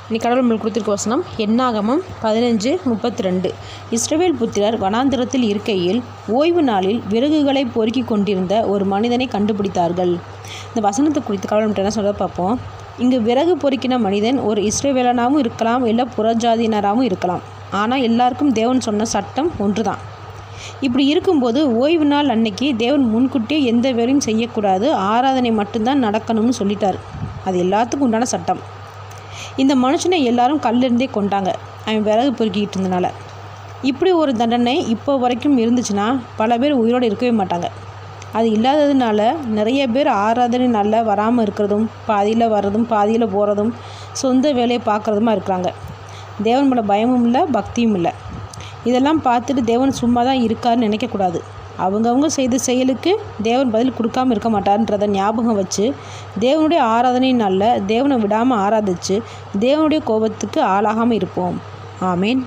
இன்னைக்கு கடவுள் நம்மளுக்கு கொடுத்திருக்க வசனம் என்னாகமம் 15:32. இஸ்ரவேல் புத்திரர் வனாந்திரத்தில் இருக்கையில் ஓய்வு நாளில் விறகுகளை பொறுக்கி கொண்டிருந்த ஒரு மனிதனை கண்டுபிடித்தார்கள். இந்த வசனத்தை குறித்து கடவுள் நம்மகிட்ட என்ன சொல்ல பார்ப்போம். இங்கு விறகு பொறுக்கின மனிதன் ஒரு இஸ்ரவேலனாகவும் இருக்கலாம், இல்லை புறஜாதியினராகவும் இருக்கலாம். ஆனால் எல்லாருக்கும் தேவன் சொன்ன சட்டம் ஒன்று தான். இப்படி இருக்கும்போது ஓய்வு நாள் அன்னைக்கு தேவன் முன்கூட்டியே எந்த வேலையும் செய்யக்கூடாது, ஆராதனை மட்டும்தான் நடக்கணும்னு சொல்லிட்டார். அது எல்லாத்துக்கும் உண்டான சட்டம். இந்த மனுஷனை எல்லாரும் கல்லிருந்தே கொண்டாங்க, அவன் விறகு பொறுக்கிக்கிட்டு இருந்தனால. இப்படி ஒரு தண்டனை இப்போ வரைக்கும் இருந்துச்சுன்னா பல பேர் உயிரோடு இருக்கவே மாட்டாங்க. அது இல்லாததுனால நிறைய பேர் ஆராதனை நாளில் வராமல் இருக்கிறதும், பாதியில் வர்றதும், பாதியில் போகிறதும், சொந்த வேலையை பார்க்குறதுமா இருக்கிறாங்க. தேவன் மேலே பயமும் இல்லை, பக்தியும் இல்லை. இதெல்லாம் பார்த்துட்டு தேவன் சும்மா தான் இருக்காருன்னு நினைக்கக்கூடாது. அவங்கவுங்க செய்த செயலுக்கு தேவன் பதில் கொடுக்காமல் இருக்க மாட்டார்ன்றதை ஞாபகம் வச்சு தேவனுடைய ஆராதனை நாளில் தேவனை விடாமல் ஆராதித்து தேவனுடைய கோபத்துக்கு ஆளாகாமல் இருப்போம். ஆமேன்.